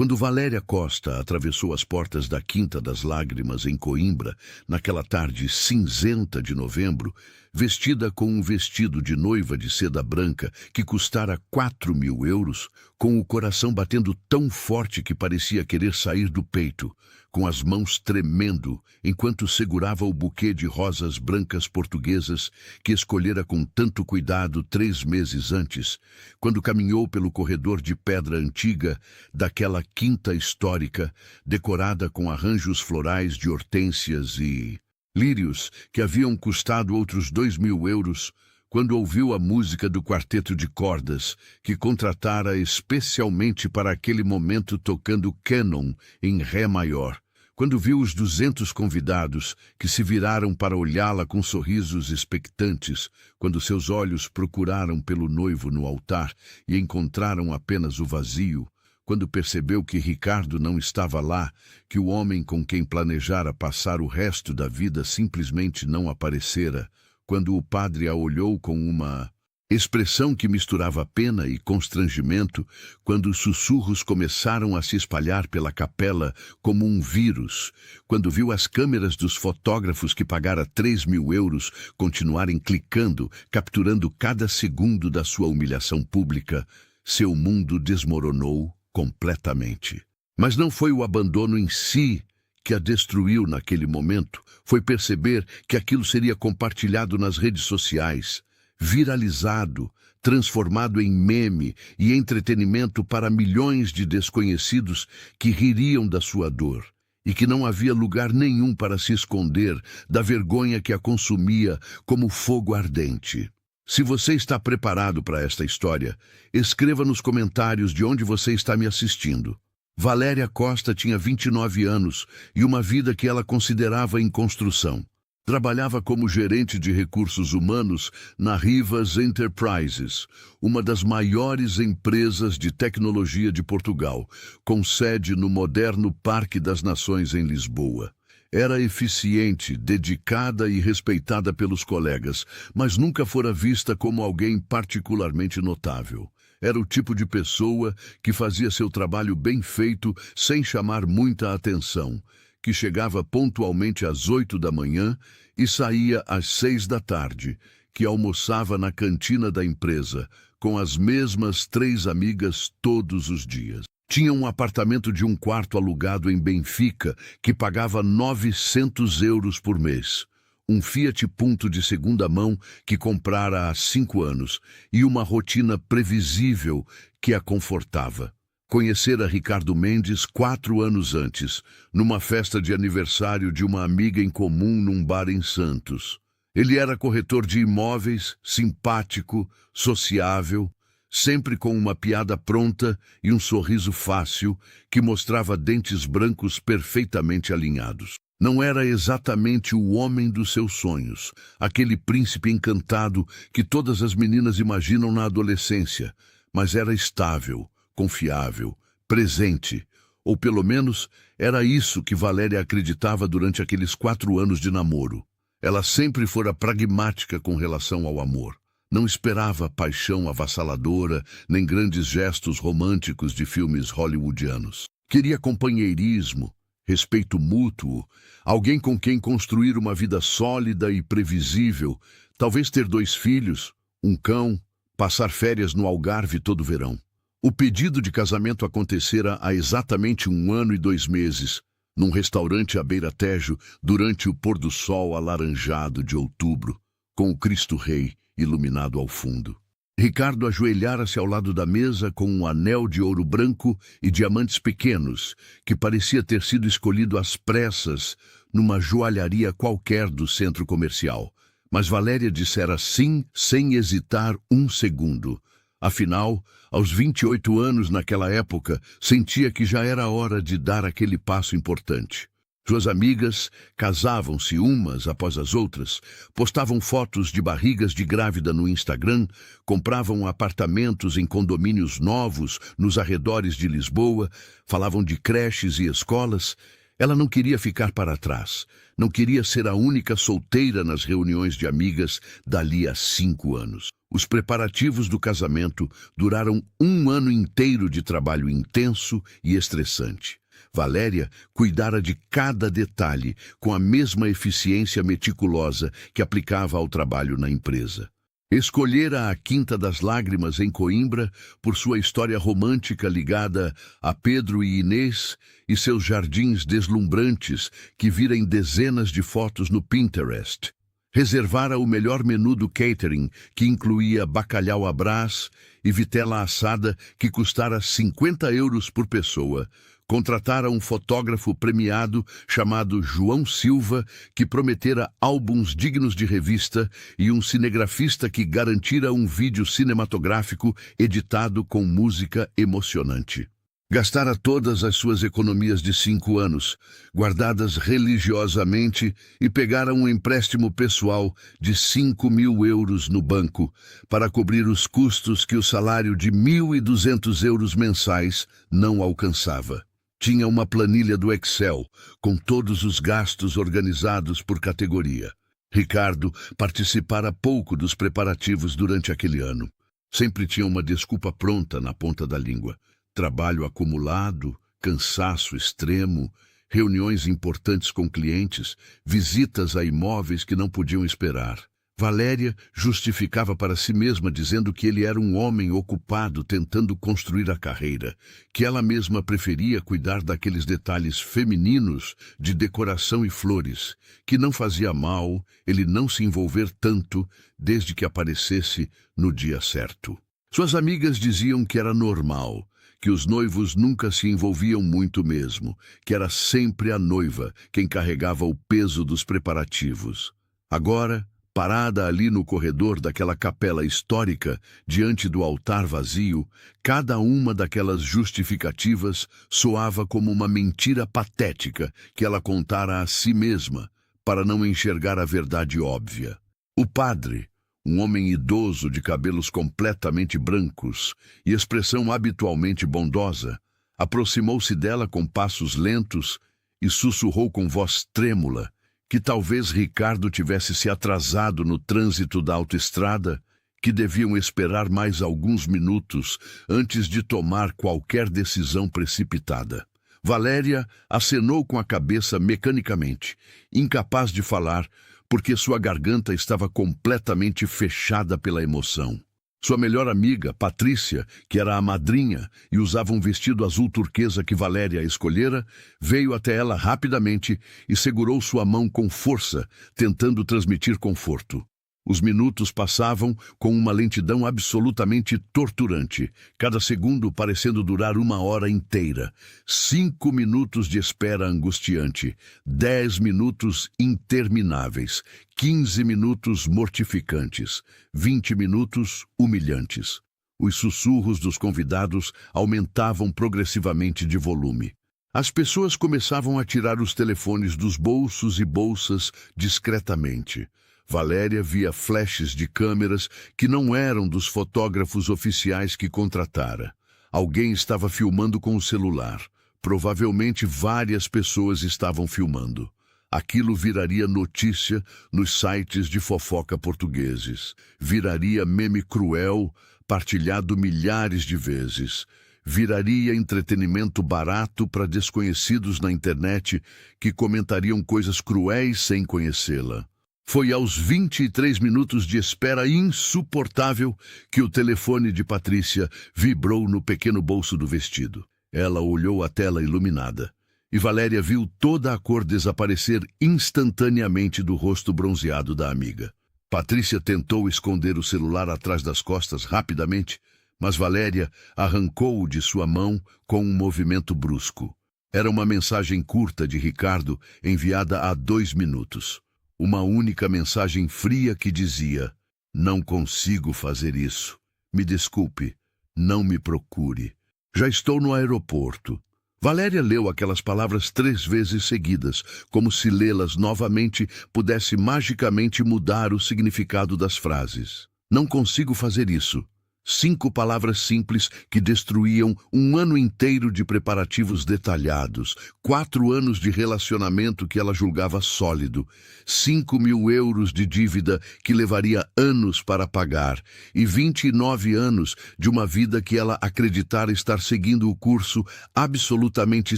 Quando Valéria Costa atravessou as portas da Quinta das Lágrimas, em Coimbra, naquela tarde cinzenta de novembro, vestida com um vestido de noiva de seda branca que custara 4.000 euros, com o coração batendo tão forte que parecia querer sair do peito, com as mãos tremendo enquanto segurava o buquê de rosas brancas portuguesas que escolhera com tanto cuidado 3 meses antes, quando caminhou pelo corredor de pedra antiga daquela quinta histórica, decorada com arranjos florais de hortênsias e lírios que haviam custado outros 2.000 euros, quando ouviu a música do quarteto de cordas, que contratara especialmente para aquele momento tocando Canon em Ré maior, quando viu os 200 convidados que se viraram para olhá-la com sorrisos expectantes, quando seus olhos procuraram pelo noivo no altar e encontraram apenas o vazio, quando percebeu que Ricardo não estava lá, que o homem com quem planejara passar o resto da vida simplesmente não aparecera, quando o padre a olhou com uma expressão que misturava pena e constrangimento, quando os sussurros começaram a se espalhar pela capela como um vírus, quando viu as câmeras dos fotógrafos que pagara 3.000 euros continuarem clicando, capturando cada segundo da sua humilhação pública, seu mundo desmoronou completamente. Mas não foi o abandono em si que a destruiu naquele momento, foi perceber que aquilo seria compartilhado nas redes sociais, viralizado, transformado em meme e entretenimento para milhões de desconhecidos que ririam da sua dor, e que não havia lugar nenhum para se esconder da vergonha que a consumia como fogo ardente. Se você está preparado para esta história, escreva nos comentários de onde você está me assistindo. Valéria Costa tinha 29 anos e uma vida que ela considerava em construção. Trabalhava como gerente de recursos humanos na Rivas Enterprises, uma das maiores empresas de tecnologia de Portugal, com sede no moderno Parque das Nações em Lisboa. Era eficiente, dedicada e respeitada pelos colegas, mas nunca fora vista como alguém particularmente notável. Era o tipo de pessoa que fazia seu trabalho bem feito sem chamar muita atenção, que chegava pontualmente às 8 da manhã e saía às 6 da tarde, que almoçava na cantina da empresa, com as mesmas 3 amigas todos os dias. Tinha um apartamento de 1 quarto alugado em Benfica, que pagava 900 euros por mês. Um Fiat Punto de segunda mão que comprara há 5 anos e uma rotina previsível que a confortava. Conhecera Ricardo Mendes 4 anos antes, numa festa de aniversário de uma amiga em comum num bar em Santos. Ele era corretor de imóveis, simpático, sociável, sempre com uma piada pronta e um sorriso fácil que mostrava dentes brancos perfeitamente alinhados. Não era exatamente o homem dos seus sonhos, aquele príncipe encantado que todas as meninas imaginam na adolescência, mas era estável, confiável, presente, ou pelo menos era isso que Valéria acreditava durante aqueles 4 anos de namoro. Ela sempre fora pragmática com relação ao amor. Não esperava paixão avassaladora, nem grandes gestos românticos de filmes hollywoodianos. Queria companheirismo, respeito mútuo, alguém com quem construir uma vida sólida e previsível, talvez ter 2 filhos, um cão, passar férias no Algarve todo verão. O pedido de casamento acontecera há exatamente 1 ano e 2 meses, num restaurante à beira-Tejo, durante o pôr do sol alaranjado de outubro, com o Cristo Rei iluminado ao fundo. Ricardo ajoelhara-se ao lado da mesa com um anel de ouro branco e diamantes pequenos, que parecia ter sido escolhido às pressas numa joalharia qualquer do centro comercial. Mas Valéria dissera sim sem hesitar 1 segundo. Afinal, aos 28 anos naquela época, sentia que já era hora de dar aquele passo importante. Suas amigas casavam-se umas após as outras, postavam fotos de barrigas de grávida no Instagram, compravam apartamentos em condomínios novos nos arredores de Lisboa, falavam de creches e escolas. Ela não queria ficar para trás, não queria ser a única solteira nas reuniões de amigas dali a 5 anos. Os preparativos do casamento duraram um ano inteiro de trabalho intenso e estressante. Valéria cuidara de cada detalhe com a mesma eficiência meticulosa que aplicava ao trabalho na empresa. Escolhera a Quinta das Lágrimas em Coimbra por sua história romântica ligada a Pedro e Inês e seus jardins deslumbrantes que vira em dezenas de fotos no Pinterest. Reservara o melhor menu do catering, que incluía bacalhau à Brás e vitela assada, que custara 50 euros por pessoa. Contratara um fotógrafo premiado chamado João Silva, que prometera álbuns dignos de revista, e um cinegrafista que garantira um vídeo cinematográfico editado com música emocionante. Gastara todas as suas economias de 5 anos, guardadas religiosamente, e pegara um empréstimo pessoal de 5.000 euros no banco para cobrir os custos que o salário de 1.200 euros mensais não alcançava. Tinha uma planilha do Excel, com todos os gastos organizados por categoria. Ricardo participara pouco dos preparativos durante aquele ano. Sempre tinha uma desculpa pronta na ponta da língua. Trabalho acumulado, cansaço extremo, reuniões importantes com clientes, visitas a imóveis que não podiam esperar. Valéria justificava para si mesma dizendo que ele era um homem ocupado tentando construir a carreira, que ela mesma preferia cuidar daqueles detalhes femininos de decoração e flores, que não fazia mal ele não se envolver tanto desde que aparecesse no dia certo. Suas amigas diziam que era normal, que os noivos nunca se envolviam muito mesmo, que era sempre a noiva quem carregava o peso dos preparativos. Agora, parada ali no corredor daquela capela histórica, diante do altar vazio, cada uma daquelas justificativas soava como uma mentira patética que ela contara a si mesma, para não enxergar a verdade óbvia. O padre, um homem idoso de cabelos completamente brancos e expressão habitualmente bondosa, aproximou-se dela com passos lentos e sussurrou com voz trêmula que talvez Ricardo tivesse se atrasado no trânsito da autoestrada, que deviam esperar mais alguns minutos antes de tomar qualquer decisão precipitada. Valéria acenou com a cabeça mecanicamente, incapaz de falar, porque sua garganta estava completamente fechada pela emoção. Sua melhor amiga, Patrícia, que era a madrinha e usava um vestido azul turquesa que Valéria escolhera, veio até ela rapidamente e segurou sua mão com força, tentando transmitir conforto. Os minutos passavam com uma lentidão absolutamente torturante, cada segundo parecendo durar 1 hora inteira. 5 minutos de espera angustiante, 10 minutos intermináveis, 15 minutos mortificantes, 20 minutos humilhantes. Os sussurros dos convidados aumentavam progressivamente de volume. As pessoas começavam a tirar os telefones dos bolsos e bolsas discretamente. Valéria via flashes de câmeras que não eram dos fotógrafos oficiais que contratara. Alguém estava filmando com o celular. Provavelmente várias pessoas estavam filmando. Aquilo viraria notícia nos sites de fofoca portugueses. Viraria meme cruel, partilhado milhares de vezes. Viraria entretenimento barato para desconhecidos na internet que comentariam coisas cruéis sem conhecê-la. Foi aos 23 minutos de espera insuportável que o telefone de Patrícia vibrou no pequeno bolso do vestido. Ela olhou a tela iluminada e Valéria viu toda a cor desaparecer instantaneamente do rosto bronzeado da amiga. Patrícia tentou esconder o celular atrás das costas rapidamente, mas Valéria arrancou-o de sua mão com um movimento brusco. Era uma mensagem curta de Ricardo enviada há 2 minutos. Uma única mensagem fria que dizia: "Não consigo fazer isso. Me desculpe. Não me procure. Já estou no aeroporto." Valéria leu aquelas palavras 3 vezes seguidas, como se lê-las novamente pudesse magicamente mudar o significado das frases. "Não consigo fazer isso. 5 palavras simples que destruíam um ano inteiro de preparativos detalhados, 4 anos de relacionamento que ela julgava sólido, 5.000 euros de dívida que levaria anos para pagar e 29 anos de uma vida que ela acreditara estar seguindo o curso absolutamente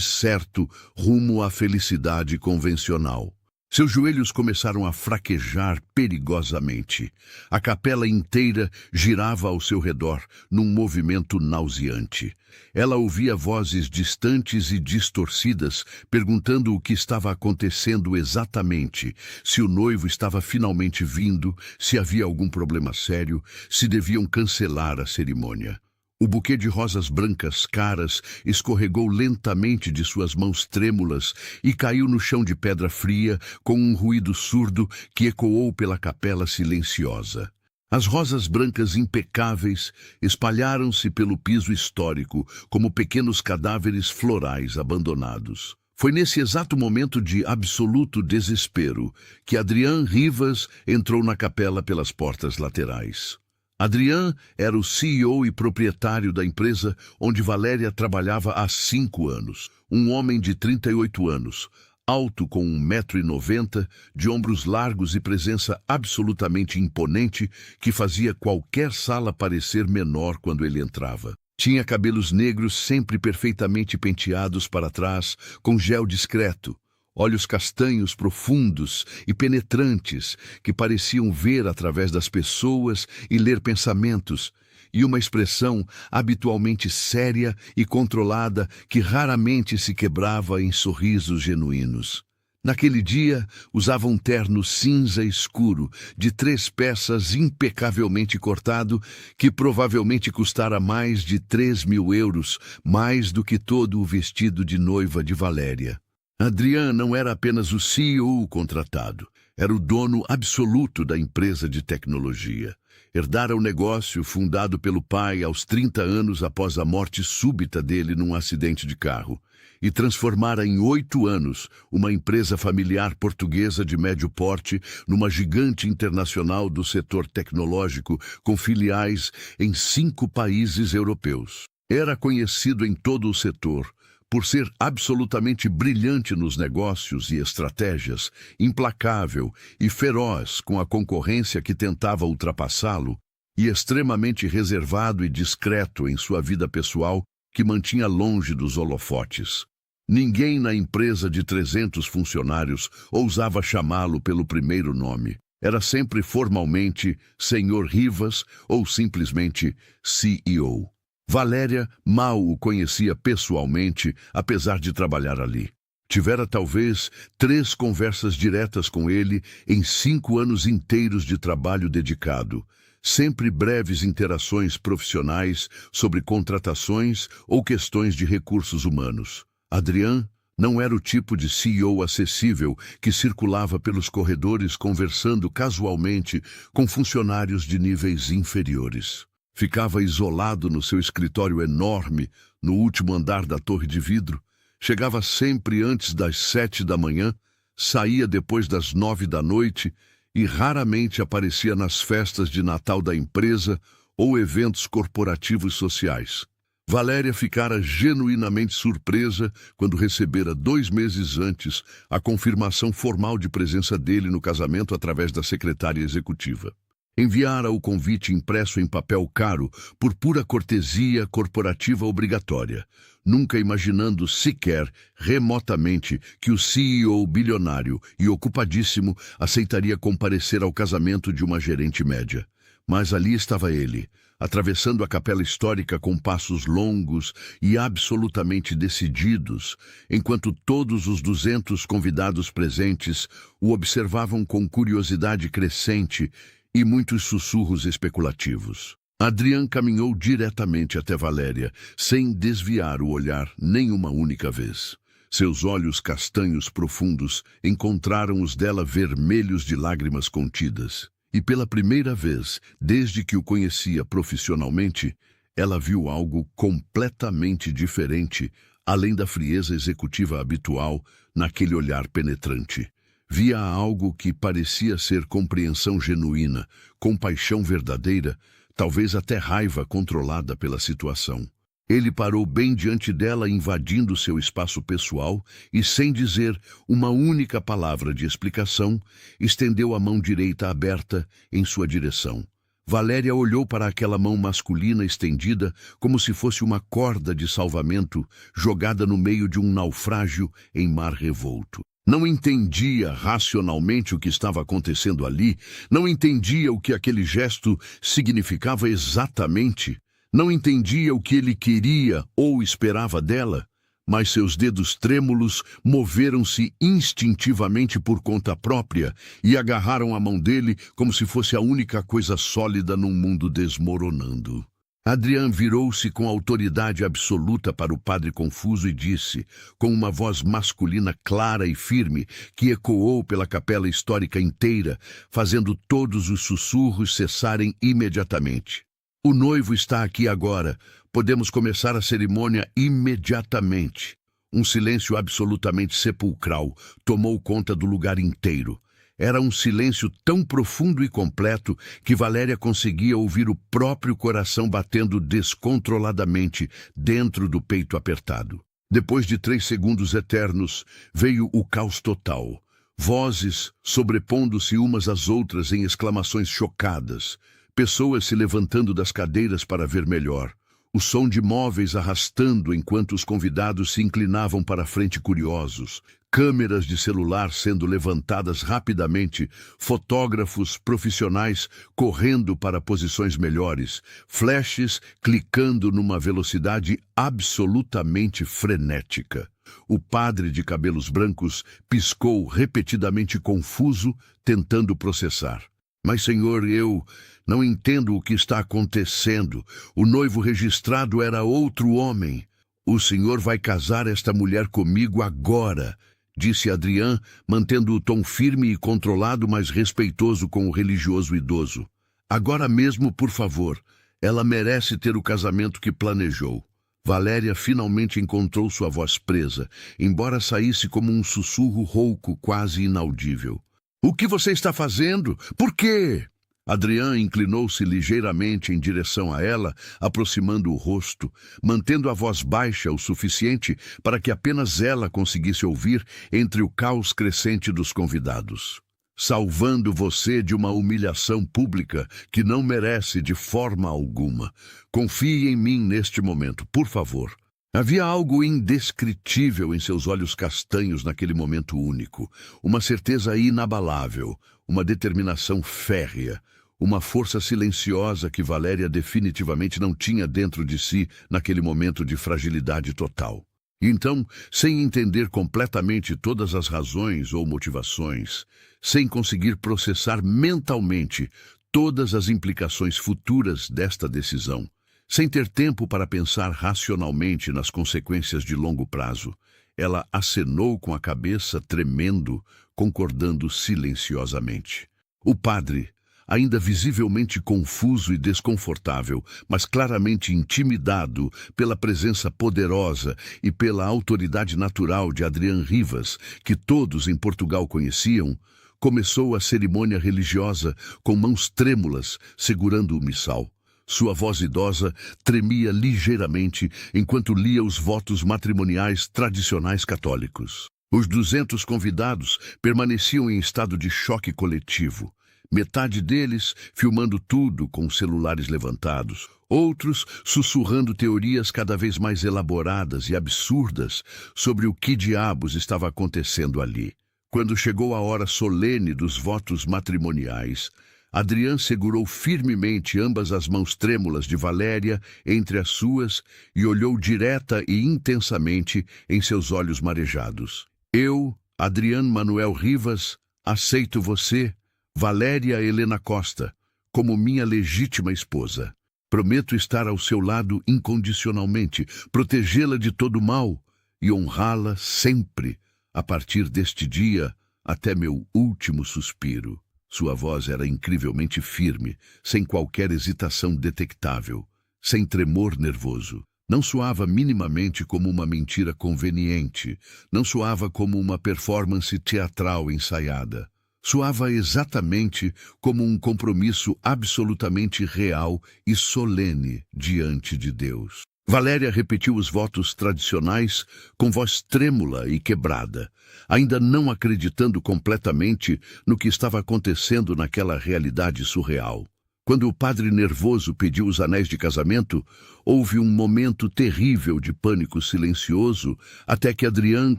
certo rumo à felicidade convencional. Seus joelhos começaram a fraquejar perigosamente. A capela inteira girava ao seu redor, num movimento nauseante. Ela ouvia vozes distantes e distorcidas, perguntando o que estava acontecendo exatamente, se o noivo estava finalmente vindo, se havia algum problema sério, se deviam cancelar a cerimônia. O buquê de rosas brancas caras escorregou lentamente de suas mãos trêmulas e caiu no chão de pedra fria com um ruído surdo que ecoou pela capela silenciosa. As rosas brancas impecáveis espalharam-se pelo piso histórico como pequenos cadáveres florais abandonados. Foi nesse exato momento de absoluto desespero que Adrián Rivas entrou na capela pelas portas laterais. Adrián era o CEO e proprietário da empresa onde Valéria trabalhava há 5 anos. Um homem de 38 anos, alto com 1,90 m, de ombros largos e presença absolutamente imponente que fazia qualquer sala parecer menor quando ele entrava. Tinha cabelos negros sempre perfeitamente penteados para trás, com gel discreto. Olhos castanhos profundos e penetrantes que pareciam ver através das pessoas e ler pensamentos, e uma expressão habitualmente séria e controlada que raramente se quebrava em sorrisos genuínos. Naquele dia, usava um terno cinza escuro, de 3 peças impecavelmente cortado, que provavelmente custara mais de 3.000 euros, mais do que todo o vestido de noiva de Valéria. Adrián não era apenas o CEO contratado, era o dono absoluto da empresa de tecnologia. Herdara o negócio fundado pelo pai aos 30 anos após a morte súbita dele num acidente de carro e transformara em 8 anos uma empresa familiar portuguesa de médio porte numa gigante internacional do setor tecnológico com filiais em 5 países europeus. Era conhecido em todo o setor por ser absolutamente brilhante nos negócios e estratégias, implacável e feroz com a concorrência que tentava ultrapassá-lo, e extremamente reservado e discreto em sua vida pessoal, que mantinha longe dos holofotes. Ninguém na empresa de 300 funcionários ousava chamá-lo pelo primeiro nome. Era sempre formalmente Senhor Rivas ou simplesmente CEO. Valéria mal o conhecia pessoalmente, apesar de trabalhar ali. Tivera talvez 3 conversas diretas com ele em 5 anos inteiros de trabalho dedicado, sempre breves interações profissionais sobre contratações ou questões de recursos humanos. Adrián não era o tipo de CEO acessível que circulava pelos corredores conversando casualmente com funcionários de níveis inferiores. Ficava isolado no seu escritório enorme, no último andar da torre de vidro. Chegava sempre antes das 7 da manhã, saía depois das 9 da noite e raramente aparecia nas festas de Natal da empresa ou eventos corporativos sociais. Valéria ficara genuinamente surpresa quando recebera 2 meses antes a confirmação formal de presença dele no casamento através da secretária executiva. Enviara o convite impresso em papel caro por pura cortesia corporativa obrigatória, nunca imaginando sequer remotamente que o CEO bilionário e ocupadíssimo aceitaria comparecer ao casamento de uma gerente média. Mas ali estava ele, atravessando a capela histórica com passos longos e absolutamente decididos, enquanto todos os 200 convidados presentes o observavam com curiosidade crescente e muitos sussurros especulativos. Adrián caminhou diretamente até Valéria, sem desviar o olhar nem uma única vez. Seus olhos castanhos profundos encontraram os dela vermelhos de lágrimas contidas. E pela primeira vez, desde que o conhecia profissionalmente, ela viu algo completamente diferente, além da frieza executiva habitual, naquele olhar penetrante. Via algo que parecia ser compreensão genuína, compaixão verdadeira, talvez até raiva controlada pela situação. Ele parou bem diante dela, invadindo seu espaço pessoal e, sem dizer uma única palavra de explicação, estendeu a mão direita aberta em sua direção. Valéria olhou para aquela mão masculina estendida como se fosse uma corda de salvamento jogada no meio de um naufrágio em mar revolto. Não entendia racionalmente o que estava acontecendo ali, não entendia o que aquele gesto significava exatamente. Não entendia o que ele queria ou esperava dela, mas seus dedos trêmulos moveram-se instintivamente por conta própria e agarraram a mão dele como se fosse a única coisa sólida num mundo desmoronando. Adrian virou-se com autoridade absoluta para o padre confuso e disse, com uma voz masculina clara e firme, que ecoou pela capela histórica inteira, fazendo todos os sussurros cessarem imediatamente. O noivo está aqui agora. Podemos começar a cerimônia imediatamente. Um silêncio absolutamente sepulcral tomou conta do lugar inteiro. Era um silêncio tão profundo e completo que Valéria conseguia ouvir o próprio coração batendo descontroladamente dentro do peito apertado. Depois de 3 segundos eternos, veio o caos total. Vozes sobrepondo-se umas às outras em exclamações chocadas. Pessoas se levantando das cadeiras para ver melhor. O som de móveis arrastando enquanto os convidados se inclinavam para a frente curiosos. Câmeras de celular sendo levantadas rapidamente. Fotógrafos profissionais correndo para posições melhores. Flashes clicando numa velocidade absolutamente frenética. O padre de cabelos brancos piscou repetidamente confuso, tentando processar. Mas, senhor, eu não entendo o que está acontecendo. O noivo registrado era outro homem. O senhor vai casar esta mulher comigo agora, disse Adrian, mantendo o tom firme e controlado, mas respeitoso com o religioso idoso. Agora mesmo, por favor. Ela merece ter o casamento que planejou. Valéria finalmente encontrou sua voz presa, embora saísse como um sussurro rouco, quase inaudível. O que você está fazendo? Por quê? Adrian inclinou-se ligeiramente em direção a ela, aproximando o rosto, mantendo a voz baixa o suficiente para que apenas ela conseguisse ouvir entre o caos crescente dos convidados. Salvando você de uma humilhação pública que não merece de forma alguma. Confie em mim neste momento, por favor. Havia algo indescritível em seus olhos castanhos naquele momento único, uma certeza inabalável, uma determinação férrea, uma força silenciosa que Valéria definitivamente não tinha dentro de si naquele momento de fragilidade total. E então, sem entender completamente todas as razões ou motivações, sem conseguir processar mentalmente todas as implicações futuras desta decisão, sem ter tempo para pensar racionalmente nas consequências de longo prazo, ela acenou com a cabeça, tremendo, concordando silenciosamente. O padre, ainda visivelmente confuso e desconfortável, mas claramente intimidado pela presença poderosa e pela autoridade natural de Adrian Rivas, que todos em Portugal conheciam, começou a cerimônia religiosa com mãos trêmulas, segurando o missal. Sua voz idosa tremia ligeiramente enquanto lia os votos matrimoniais tradicionais católicos. Os 200 convidados permaneciam em estado de choque coletivo. Metade deles filmando tudo com celulares levantados, outros sussurrando teorias cada vez mais elaboradas e absurdas sobre o que diabos estava acontecendo ali. Quando chegou a hora solene dos votos matrimoniais, Adrian segurou firmemente ambas as mãos trêmulas de Valéria entre as suas e olhou direta e intensamente em seus olhos marejados. Eu, Adrian Manuel Rivas, aceito você, Valéria Helena Costa, como minha legítima esposa. Prometo estar ao seu lado incondicionalmente, protegê-la de todo mal e honrá-la sempre, a partir deste dia até meu último suspiro. Sua voz era incrivelmente firme, sem qualquer hesitação detectável, sem tremor nervoso. Não soava minimamente como uma mentira conveniente, não soava como uma performance teatral ensaiada. Soava exatamente como um compromisso absolutamente real e solene diante de Deus. Valéria repetiu os votos tradicionais com voz trêmula e quebrada, ainda não acreditando completamente no que estava acontecendo naquela realidade surreal. Quando o padre nervoso pediu os anéis de casamento, houve um momento terrível de pânico silencioso, até que Adriane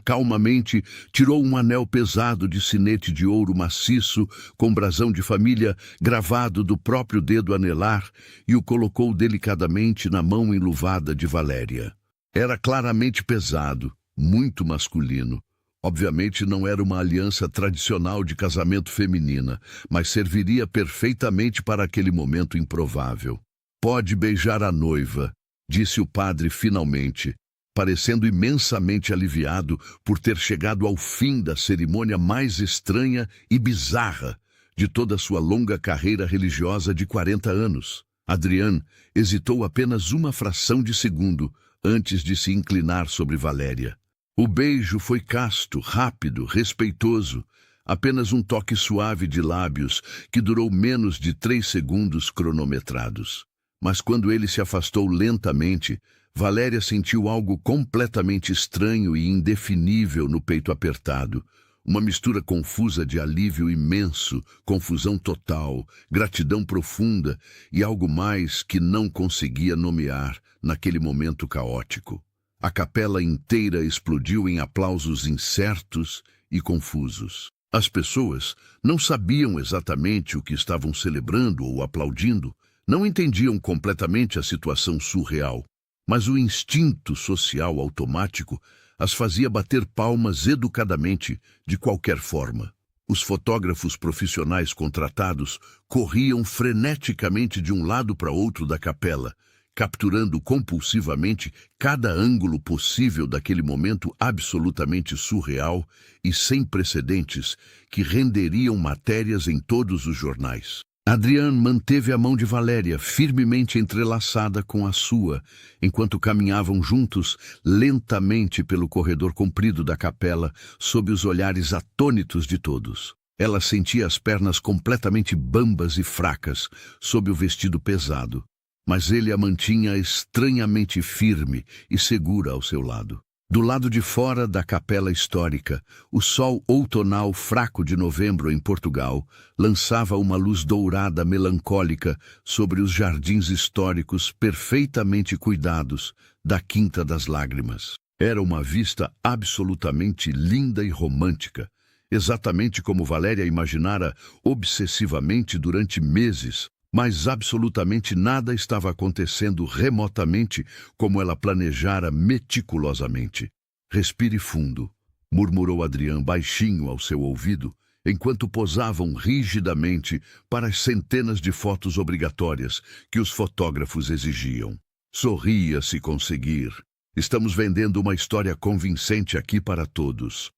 calmamente tirou um anel pesado de sinete de ouro maciço, com brasão de família gravado do próprio dedo anelar, e o colocou delicadamente na mão enluvada de Valéria. Era claramente pesado, muito masculino. Obviamente não era uma aliança tradicional de casamento feminina, mas serviria perfeitamente para aquele momento improvável. "Pode beijar a noiva", disse o padre finalmente, parecendo imensamente aliviado por ter chegado ao fim da cerimônia mais estranha e bizarra de toda a sua longa carreira religiosa de 40 anos. Adriane hesitou apenas uma fração de segundo antes de se inclinar sobre Valéria. O beijo foi casto, rápido, respeitoso, apenas um toque suave de lábios que durou menos de 3 segundos cronometrados. Mas quando ele se afastou lentamente, Valéria sentiu algo completamente estranho e indefinível no peito apertado. Uma mistura confusa de alívio imenso, confusão total, gratidão profunda e algo mais que não conseguia nomear naquele momento caótico. A capela inteira explodiu em aplausos incertos e confusos. As pessoas não sabiam exatamente o que estavam celebrando ou aplaudindo, não entendiam completamente a situação surreal, mas o instinto social automático as fazia bater palmas educadamente, de qualquer forma. Os fotógrafos profissionais contratados corriam freneticamente de um lado para outro da capela, capturando compulsivamente cada ângulo possível daquele momento absolutamente surreal e sem precedentes que renderiam matérias em todos os jornais. Adriane manteve a mão de Valéria firmemente entrelaçada com a sua, enquanto caminhavam juntos lentamente pelo corredor comprido da capela, sob os olhares atônitos de todos. Ela sentia as pernas completamente bambas e fracas, sob o vestido pesado, mas ele a mantinha estranhamente firme e segura ao seu lado. Do lado de fora da capela histórica, o sol outonal fraco de novembro em Portugal lançava uma luz dourada melancólica sobre os jardins históricos perfeitamente cuidados da Quinta das Lágrimas. Era uma vista absolutamente linda e romântica, exatamente como Valéria imaginara obsessivamente durante meses. Mas absolutamente nada estava acontecendo remotamente como ela planejara meticulosamente. "Respire fundo", murmurou Adriane baixinho ao seu ouvido, enquanto posavam rigidamente para as centenas de fotos obrigatórias que os fotógrafos exigiam. "Sorria se conseguir. Estamos vendendo uma história convincente aqui para todos."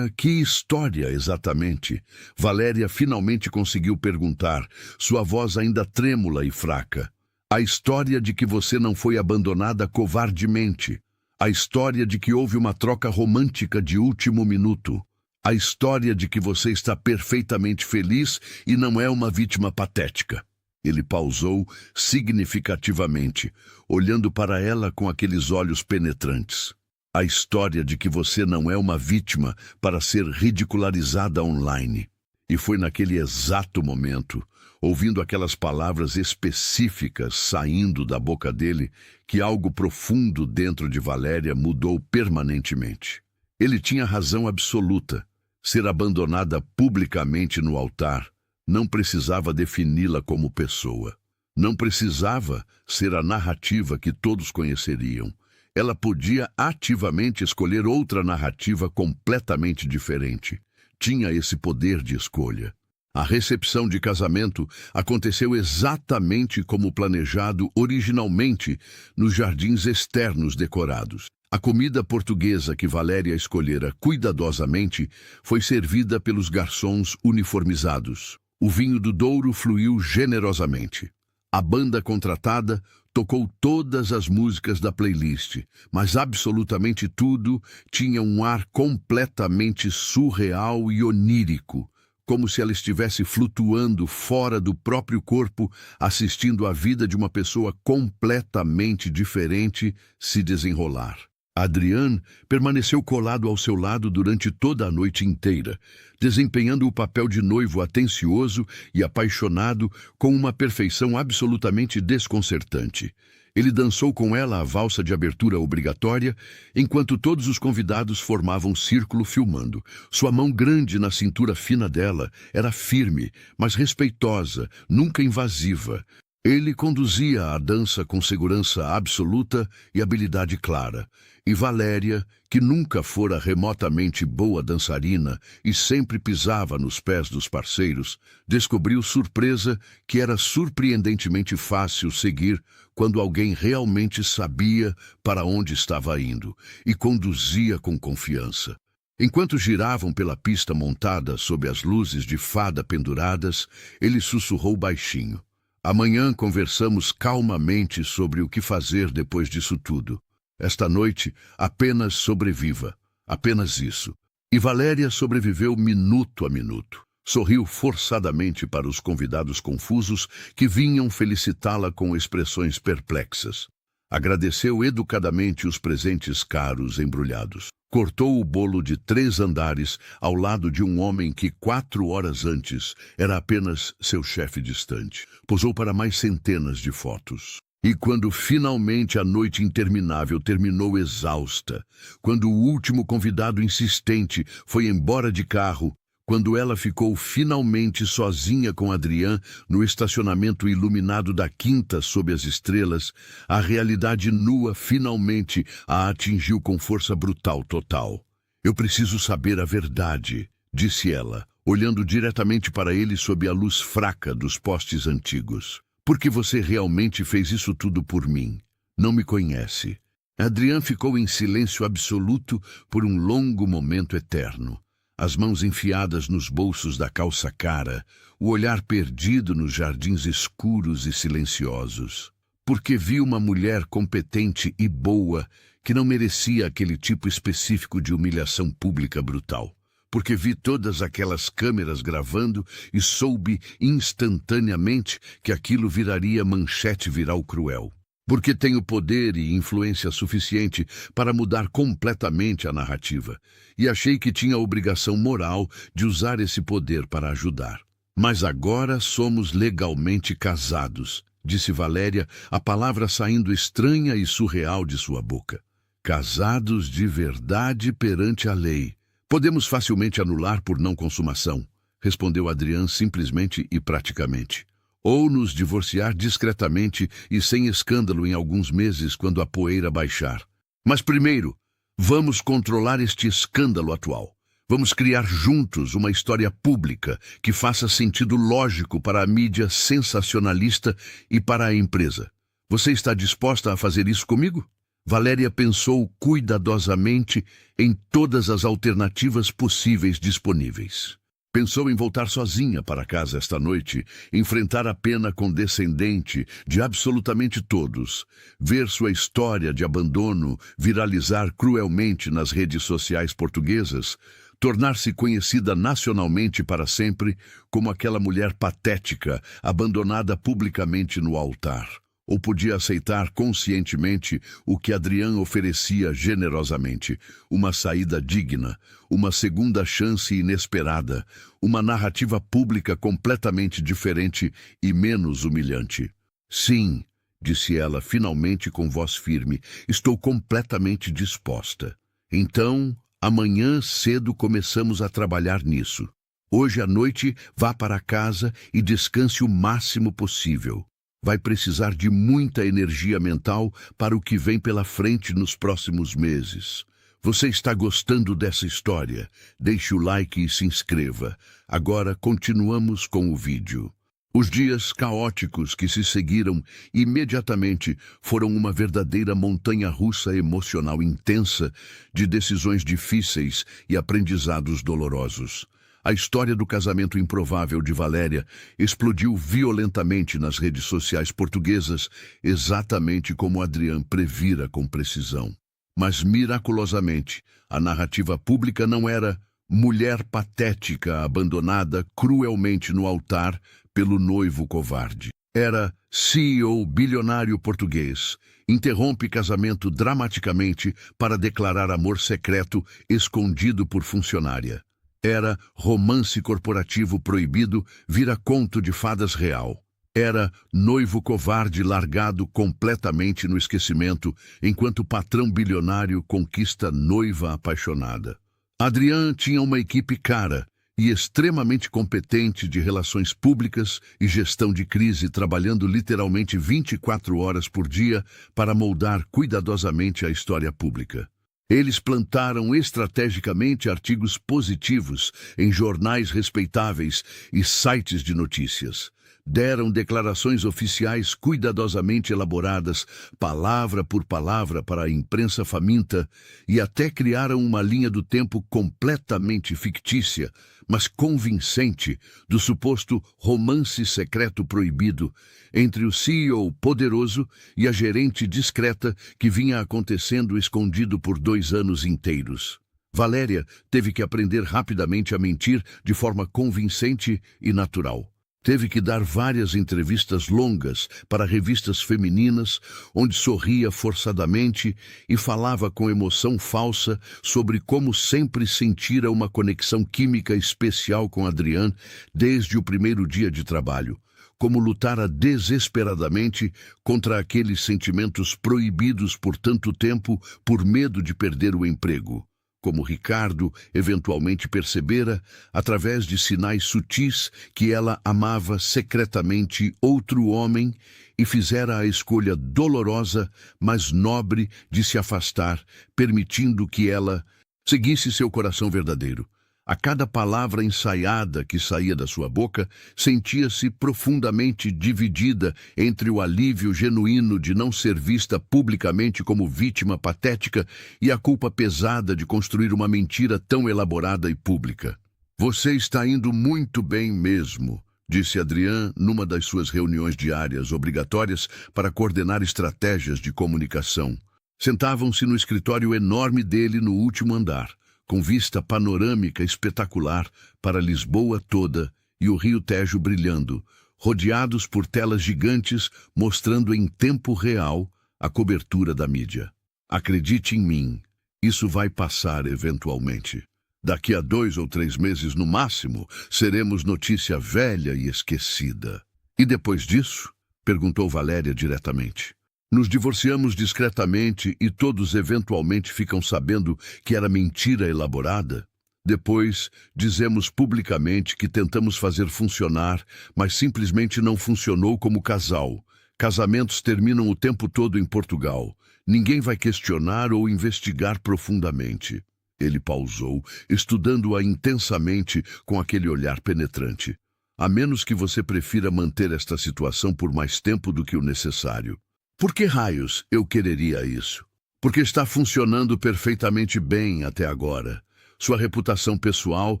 Que história, exatamente? Valéria finalmente conseguiu perguntar, sua voz ainda trêmula e fraca. "A história de que você não foi abandonada covardemente. A história de que houve uma troca romântica de último minuto. A história de que você está perfeitamente feliz e não é uma vítima patética." Ele pausou significativamente, olhando para ela com aqueles olhos penetrantes. "A história de que você não é uma vítima para ser ridicularizada online." E foi naquele exato momento, ouvindo aquelas palavras específicas saindo da boca dele, que algo profundo dentro de Valéria mudou permanentemente. Ele tinha razão absoluta. Ser abandonada publicamente no altar não precisava defini-la como pessoa. Não precisava ser a narrativa que todos conheceriam. Ela podia ativamente escolher outra narrativa completamente diferente. Tinha esse poder de escolha. A recepção de casamento aconteceu exatamente como planejado originalmente nos jardins externos decorados. A comida portuguesa que Valéria escolhera cuidadosamente foi servida pelos garçons uniformizados. O vinho do Douro fluiu generosamente. A banda contratada tocou todas as músicas da playlist, mas absolutamente tudo tinha um ar completamente surreal e onírico, como se ela estivesse flutuando fora do próprio corpo, assistindo à vida de uma pessoa completamente diferente se desenrolar. Adrian permaneceu colado ao seu lado durante toda a noite inteira, desempenhando o papel de noivo atencioso e apaixonado com uma perfeição absolutamente desconcertante. Ele dançou com ela a valsa de abertura obrigatória, enquanto todos os convidados formavam um círculo filmando. Sua mão grande na cintura fina dela era firme, mas respeitosa, nunca invasiva. Ele conduzia a dança com segurança absoluta e habilidade clara. E Valéria, que nunca fora remotamente boa dançarina e sempre pisava nos pés dos parceiros, descobriu surpresa que era surpreendentemente fácil seguir quando alguém realmente sabia para onde estava indo e conduzia com confiança. Enquanto giravam pela pista montada sob as luzes de fada penduradas, ele sussurrou baixinho: "Amanhã conversamos calmamente sobre o que fazer depois disso tudo. Esta noite, apenas sobreviva. Apenas isso." E Valéria sobreviveu minuto a minuto. Sorriu forçadamente para os convidados confusos que vinham felicitá-la com expressões perplexas. Agradeceu educadamente os presentes caros embrulhados. Cortou o bolo de 3 andares ao lado de um homem que 4 horas antes era apenas seu chefe distante. Posou para mais centenas de fotos. E quando finalmente a noite interminável terminou exausta, quando o último convidado insistente foi embora de carro, quando ela ficou finalmente sozinha com Adrian no estacionamento iluminado da quinta sob as estrelas, a realidade nua finalmente a atingiu com força brutal total. "Eu preciso saber a verdade", disse ela, olhando diretamente para ele sob a luz fraca dos postes antigos. "Por que você realmente fez isso tudo por mim? Não me conhece." Adrian ficou em silêncio absoluto por um longo momento eterno. As mãos enfiadas nos bolsos da calça cara, o olhar perdido nos jardins escuros e silenciosos. Porque vi uma mulher competente e boa que não merecia aquele tipo específico de humilhação pública brutal. Porque vi todas aquelas câmeras gravando e soube instantaneamente que aquilo viraria manchete viral cruel. Porque tenho poder e influência suficiente para mudar completamente a narrativa, e achei que tinha a obrigação moral de usar esse poder para ajudar. "Mas agora somos legalmente casados", disse Valéria, a palavra saindo estranha e surreal de sua boca. "Casados de verdade perante a lei. Podemos facilmente anular por não consumação", respondeu Adrian simplesmente e praticamente. "Ou nos divorciar discretamente e sem escândalo em alguns meses quando a poeira baixar. Mas primeiro, vamos controlar este escândalo atual. Vamos criar juntos uma história pública que faça sentido lógico para a mídia sensacionalista e para a empresa. Você está disposta a fazer isso comigo?" Valéria pensou cuidadosamente em todas as alternativas possíveis disponíveis. Pensou em voltar sozinha para casa esta noite, enfrentar a pena condescendente de absolutamente todos, ver sua história de abandono viralizar cruelmente nas redes sociais portuguesas, tornar-se conhecida nacionalmente para sempre como aquela mulher patética abandonada publicamente no altar. Ou podia aceitar conscientemente o que Adrian oferecia generosamente, uma saída digna, uma segunda chance inesperada, uma narrativa pública completamente diferente e menos humilhante. "Sim", disse ela finalmente com voz firme, "estou completamente disposta. Então, amanhã cedo começamos a trabalhar nisso. Hoje à noite vá para casa e descanse o máximo possível. Vai precisar de muita energia mental para o que vem pela frente nos próximos meses. Você está gostando dessa história? Deixe o like e se inscreva. Agora continuamos com o vídeo. Os dias caóticos que se seguiram imediatamente foram uma verdadeira montanha-russa emocional intensa de decisões difíceis e aprendizados dolorosos. A história do casamento improvável de Valéria explodiu violentamente nas redes sociais portuguesas, exatamente como Adrian previra com precisão. Mas, miraculosamente, a narrativa pública não era mulher patética abandonada cruelmente no altar pelo noivo covarde. Era CEO bilionário português. Interrompe casamento dramaticamente para declarar amor secreto escondido por funcionária. Era romance corporativo proibido, vira conto de fadas real. Era noivo covarde largado completamente no esquecimento, enquanto patrão bilionário conquista noiva apaixonada. Adrian tinha uma equipe cara e extremamente competente de relações públicas e gestão de crise, trabalhando literalmente 24 horas por dia para moldar cuidadosamente a história pública. Eles plantaram estrategicamente artigos positivos em jornais respeitáveis e sites de notícias. Deram declarações oficiais cuidadosamente elaboradas, palavra por palavra, para a imprensa faminta, e até criaram uma linha do tempo completamente fictícia, mas convincente, do suposto romance secreto proibido entre o CEO poderoso e a gerente discreta que vinha acontecendo escondido por 2 anos inteiros. Valéria teve que aprender rapidamente a mentir de forma convincente e natural. Teve que dar várias entrevistas longas para revistas femininas, onde sorria forçadamente e falava com emoção falsa sobre como sempre sentira uma conexão química especial com Adrian desde o primeiro dia de trabalho, como lutara desesperadamente contra aqueles sentimentos proibidos por tanto tempo por medo de perder o emprego. Como Ricardo eventualmente percebera, através de sinais sutis, que ela amava secretamente outro homem e fizera a escolha dolorosa, mas nobre, de se afastar, permitindo que ela seguisse seu coração verdadeiro. A cada palavra ensaiada que saía da sua boca, sentia-se profundamente dividida entre o alívio genuíno de não ser vista publicamente como vítima patética e a culpa pesada de construir uma mentira tão elaborada e pública. "Você está indo muito bem mesmo", disse Adrian numa das suas reuniões diárias obrigatórias para coordenar estratégias de comunicação. Sentavam-se no escritório enorme dele no último andar, com vista panorâmica espetacular para Lisboa toda e o Rio Tejo brilhando, rodeados por telas gigantes mostrando em tempo real a cobertura da mídia. "Acredite em mim, isso vai passar eventualmente. Daqui a 2 ou 3 meses no máximo, seremos notícia velha e esquecida." "E depois disso?" perguntou Valéria diretamente. "Nos divorciamos discretamente e todos eventualmente ficam sabendo que era mentira elaborada. Depois, dizemos publicamente que tentamos fazer funcionar, mas simplesmente não funcionou como casal. Casamentos terminam o tempo todo em Portugal. Ninguém vai questionar ou investigar profundamente." Ele pausou, estudando-a intensamente com aquele olhar penetrante. "A menos que você prefira manter esta situação por mais tempo do que o necessário." "Por que raios eu quereria isso?" "Porque está funcionando perfeitamente bem até agora. Sua reputação pessoal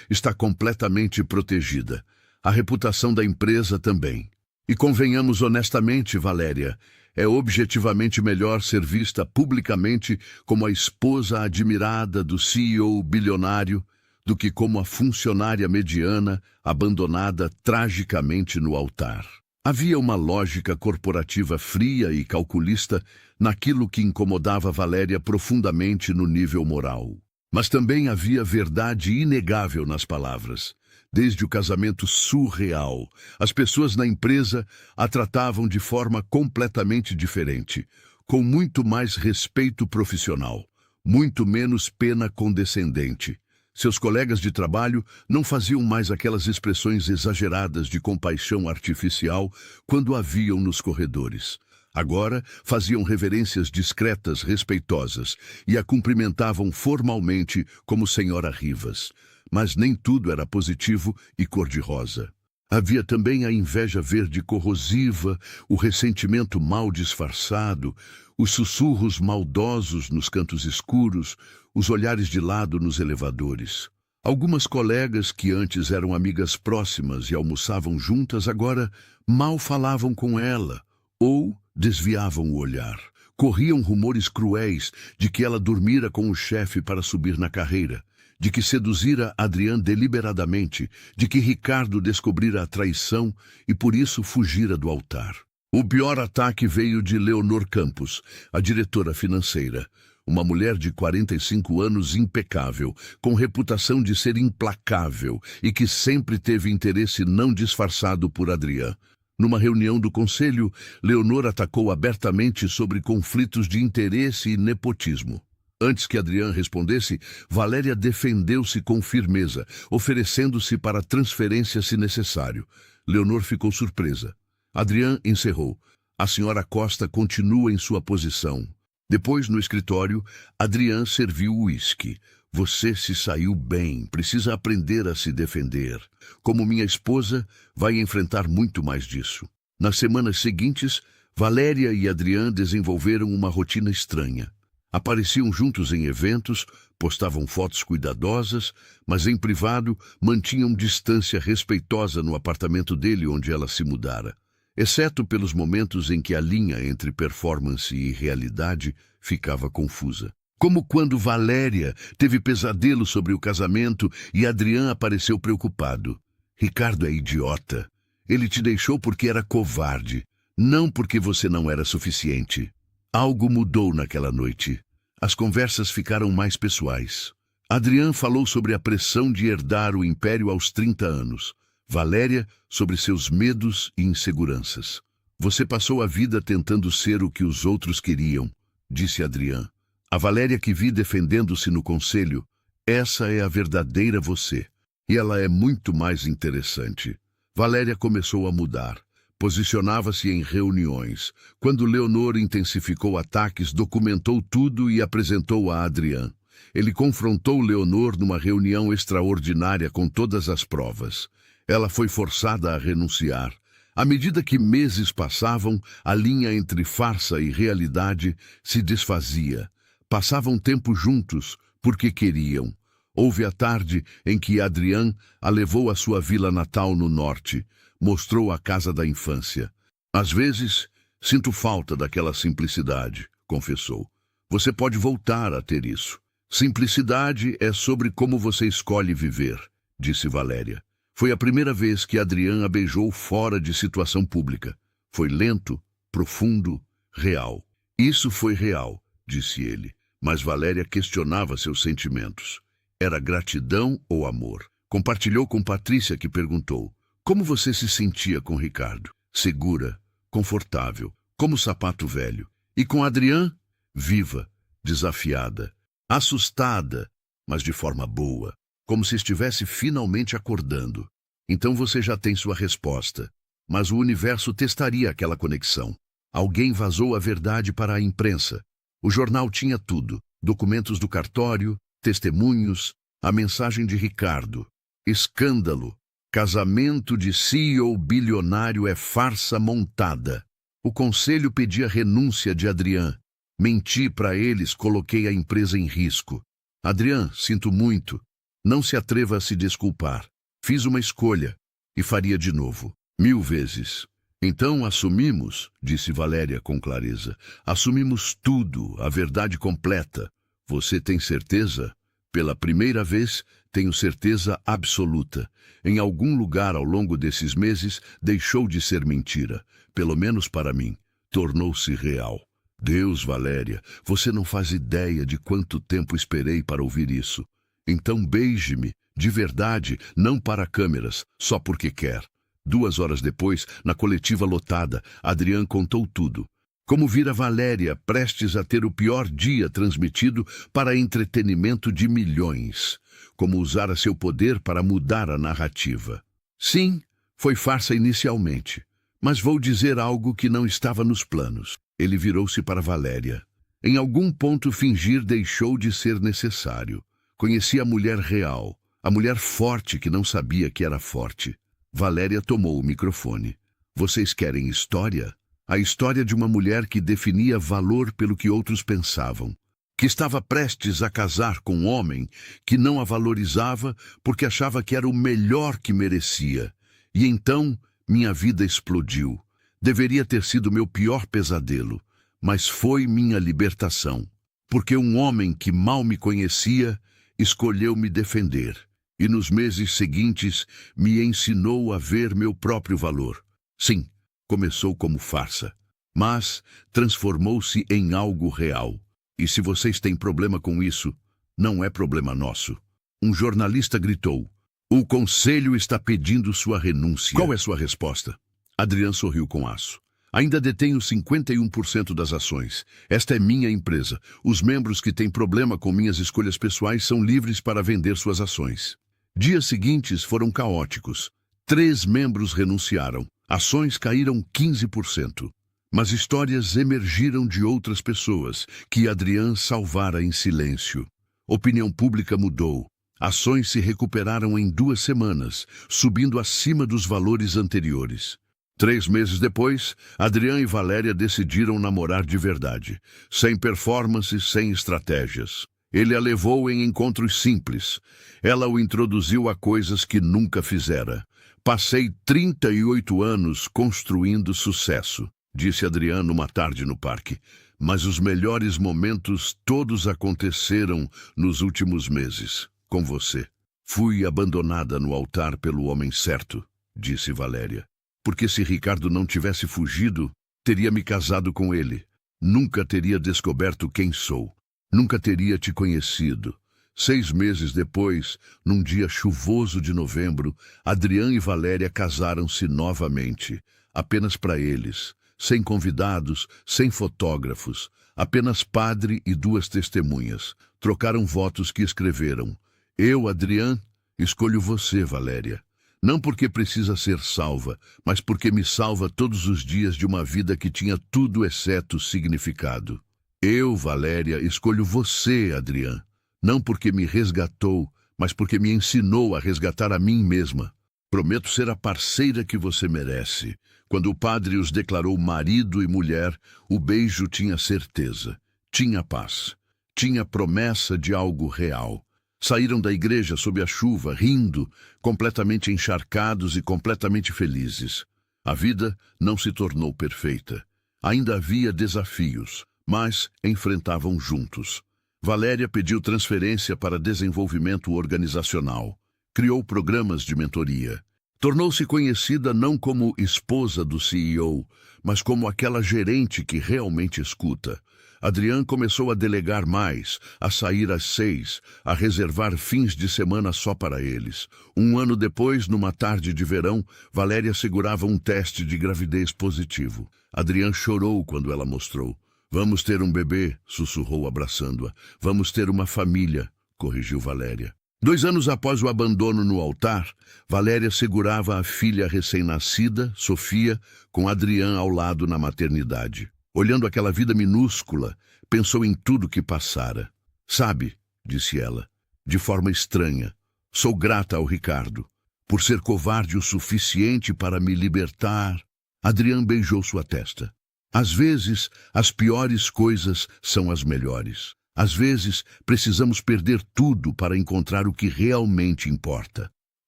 está completamente protegida. A reputação da empresa também. E convenhamos honestamente, Valéria, é objetivamente melhor ser vista publicamente como a esposa admirada do CEO bilionário do que como a funcionária mediana abandonada tragicamente no altar." Havia uma lógica corporativa fria e calculista naquilo que incomodava Valéria profundamente no nível moral. Mas também havia verdade inegável nas palavras. Desde o casamento surreal, as pessoas na empresa a tratavam de forma completamente diferente, com muito mais respeito profissional, muito menos pena condescendente. Seus colegas de trabalho não faziam mais aquelas expressões exageradas de compaixão artificial quando a viam nos corredores. Agora faziam reverências discretas, respeitosas, e a cumprimentavam formalmente como Senhora Rivas. Mas nem tudo era positivo e cor-de-rosa. Havia também a inveja verde corrosiva, o ressentimento mal disfarçado, os sussurros maldosos nos cantos escuros, os olhares de lado nos elevadores. Algumas colegas que antes eram amigas próximas e almoçavam juntas agora mal falavam com ela ou desviavam o olhar. Corriam rumores cruéis de que ela dormira com o chefe para subir na carreira, de que seduzira Adrian deliberadamente, de que Ricardo descobrira a traição e por isso fugira do altar. O pior ataque veio de Leonor Campos, a diretora financeira. Uma mulher de 45 anos impecável, com reputação de ser implacável e que sempre teve interesse não disfarçado por Adrian. Numa reunião do conselho, Leonor atacou abertamente sobre conflitos de interesse e nepotismo. Antes que Adrian respondesse, Valéria defendeu-se com firmeza, oferecendo-se para transferência se necessário. Leonor ficou surpresa. Adrian encerrou. A senhora Costa continua em sua posição. Depois, no escritório, Adrian serviu o uísque. Você se saiu bem, precisa aprender a se defender. Como minha esposa, vai enfrentar muito mais disso. Nas semanas seguintes, Valéria e Adrian desenvolveram uma rotina estranha. Apareciam juntos em eventos, postavam fotos cuidadosas, mas em privado mantinham distância respeitosa no apartamento dele onde ela se mudara. Exceto pelos momentos em que a linha entre performance e realidade ficava confusa. Como quando Valéria teve pesadelo sobre o casamento e Adrian apareceu preocupado. Ricardo é idiota. Ele te deixou porque era covarde, não porque você não era suficiente. Algo mudou naquela noite. As conversas ficaram mais pessoais. Adrian falou sobre a pressão de herdar o império aos 30 anos. Valéria sobre seus medos e inseguranças. Você passou a vida tentando ser o que os outros queriam, disse Adrian. A Valéria que vi defendendo-se no conselho, essa é a verdadeira você. E ela é muito mais interessante. Valéria começou a mudar. Posicionava-se em reuniões. Quando Leonor intensificou ataques, documentou tudo e apresentou a Adrian. Ele confrontou Leonor numa reunião extraordinária com todas as provas. Ela foi forçada a renunciar. À medida que meses passavam, a linha entre farsa e realidade se desfazia. Passavam tempo juntos porque queriam. Houve a tarde em que Adrian a levou à sua vila natal no norte. Mostrou a casa da infância. Às vezes, sinto falta daquela simplicidade, confessou. Você pode voltar a ter isso. Simplicidade é sobre como você escolhe viver, disse Valéria. Foi a primeira vez que Adrian a beijou fora de situação pública. Foi lento, profundo, real. Isso foi real, disse ele, mas Valéria questionava seus sentimentos. Era gratidão ou amor? Compartilhou com Patrícia, que perguntou: como você se sentia com Ricardo? Segura, confortável, como sapato velho. E com Adrian? Viva, desafiada, assustada, mas de forma boa, como se estivesse finalmente acordando. Então você já tem sua resposta. Mas o universo testaria aquela conexão. Alguém vazou a verdade para a imprensa. O jornal tinha tudo: documentos do cartório, testemunhos, a mensagem de Ricardo. Escândalo. Casamento de CEO bilionário é farsa montada. O conselho pedia renúncia de Adrian. Menti para eles, coloquei a empresa em risco. Adrian, sinto muito. Não se atreva a se desculpar. Fiz uma escolha e faria de novo, 1000 vezes. Então assumimos, disse Valéria com clareza. Assumimos tudo, a verdade completa. Você tem certeza? Pela primeira vez, tenho certeza absoluta. Em algum lugar ao longo desses meses, deixou de ser mentira. Pelo menos para mim. Tornou-se real. Deus, Valéria, você não faz ideia de quanto tempo esperei para ouvir isso. Então beije-me, de verdade, não para câmeras, só porque quer. 2 horas depois, na coletiva lotada, Adrian contou tudo. Como vira Valéria prestes a ter o pior dia transmitido para entretenimento de milhões. Como usara seu poder para mudar a narrativa. Sim, foi farsa inicialmente, mas vou dizer algo que não estava nos planos. Ele virou-se para Valéria. Em algum ponto fingir deixou de ser necessário. Conheci a mulher real, a mulher forte que não sabia que era forte. Valéria tomou o microfone. Vocês querem história? A história de uma mulher que definia valor pelo que outros pensavam. Que estava prestes a casar com um homem que não a valorizava porque achava que era o melhor que merecia. E então minha vida explodiu. Deveria ter sido meu pior pesadelo, mas foi minha libertação. Porque um homem que mal me conhecia, escolheu me defender e nos meses seguintes me ensinou a ver meu próprio valor. Sim, começou como farsa, mas transformou-se em algo real. E se vocês têm problema com isso, não é problema nosso. Um jornalista gritou: "O conselho está pedindo sua renúncia." Qual é sua resposta? Adrian sorriu com aço. Ainda detenho 51% das ações. Esta é minha empresa. Os membros que têm problema com minhas escolhas pessoais são livres para vender suas ações. Dias seguintes foram caóticos. 3 membros renunciaram. Ações caíram 15%. Mas histórias emergiram de outras pessoas que Adrian salvara em silêncio. Opinião pública mudou. Ações se recuperaram em 2 semanas, subindo acima dos valores anteriores. 3 meses depois, Adrian e Valéria decidiram namorar de verdade, sem performance, sem estratégias. Ele a levou em encontros simples. Ela o introduziu a coisas que nunca fizera. "Passei 38 anos construindo sucesso", disse Adrian numa tarde no parque. "Mas os melhores momentos todos aconteceram nos últimos meses, com você." "Fui abandonada no altar pelo homem certo", disse Valéria. "Porque se Ricardo não tivesse fugido, teria me casado com ele. Nunca teria descoberto quem sou. Nunca teria te conhecido." 6 meses depois, num dia chuvoso de novembro, Adrian e Valéria casaram-se novamente. Apenas para eles. Sem convidados, sem fotógrafos. Apenas padre e 2 testemunhas. Trocaram votos que escreveram: "Eu, Adrian, escolho você, Valéria. Não porque precisa ser salva, mas porque me salva todos os dias de uma vida que tinha tudo exceto significado. Eu, Valéria, escolho você, Adrian. Não porque me resgatou, mas porque me ensinou a resgatar a mim mesma. Prometo ser a parceira que você merece." Quando o padre os declarou marido e mulher, o beijo tinha certeza, tinha paz, tinha promessa de algo real. Saíram da igreja sob a chuva, rindo, completamente encharcados e completamente felizes. A vida não se tornou perfeita. Ainda havia desafios, mas enfrentavam juntos. Valéria pediu transferência para desenvolvimento organizacional. Criou programas de mentoria. Tornou-se conhecida não como esposa do CEO, mas como aquela gerente que realmente escuta. Adrian começou a delegar mais, a sair às 6, a reservar fins de semana só para eles. 1 ano depois, numa tarde de verão, Valéria segurava um teste de gravidez positivo. Adrian chorou quando ela mostrou. "Vamos ter um bebê", sussurrou abraçando-a. "Vamos ter uma família", corrigiu Valéria. 2 anos após o abandono no altar, Valéria segurava a filha recém-nascida, Sofia, com Adrian ao lado na maternidade. Olhando aquela vida minúscula, pensou em tudo que passara. "Sabe", disse ela, de forma estranha, "sou grata ao Ricardo, por ser covarde o suficiente para me libertar." Adrian beijou sua testa. "Às vezes, as piores coisas são as melhores. Às vezes, precisamos perder tudo para encontrar o que realmente importa."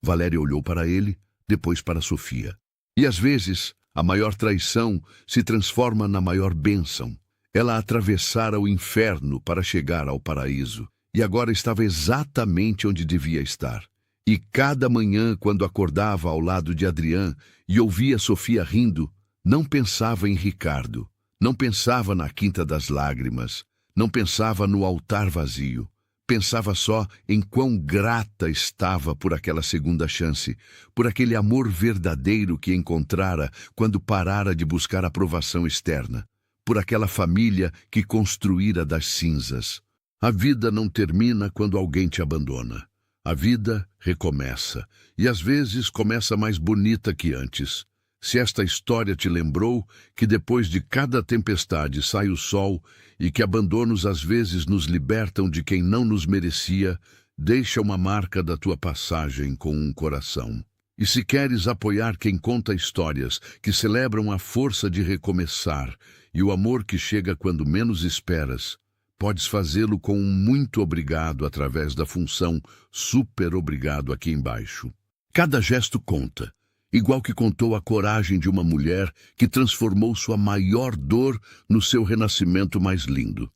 Valéria olhou para ele, depois para Sofia. "E às vezes, a maior traição se transforma na maior bênção. Ela atravessara o inferno para chegar ao paraíso, e agora estava exatamente onde devia estar. E cada manhã, quando acordava ao lado de Adrian e ouvia Sofia rindo, não pensava em Ricardo, não pensava na Quinta das Lágrimas, não pensava no altar vazio. Pensava só em quão grata estava por aquela segunda chance, por aquele amor verdadeiro que encontrara quando parara de buscar aprovação externa, por aquela família que construíra das cinzas. A vida não termina quando alguém te abandona. A vida recomeça, e às vezes começa mais bonita que antes. Se esta história te lembrou que depois de cada tempestade sai o sol e que abandonos às vezes nos libertam de quem não nos merecia, deixa uma marca da tua passagem com um coração. E se queres apoiar quem conta histórias que celebram a força de recomeçar e o amor que chega quando menos esperas, podes fazê-lo com um muito obrigado através da função super obrigado aqui embaixo. Cada gesto conta. Igual que contou a coragem de uma mulher que transformou sua maior dor no seu renascimento mais lindo.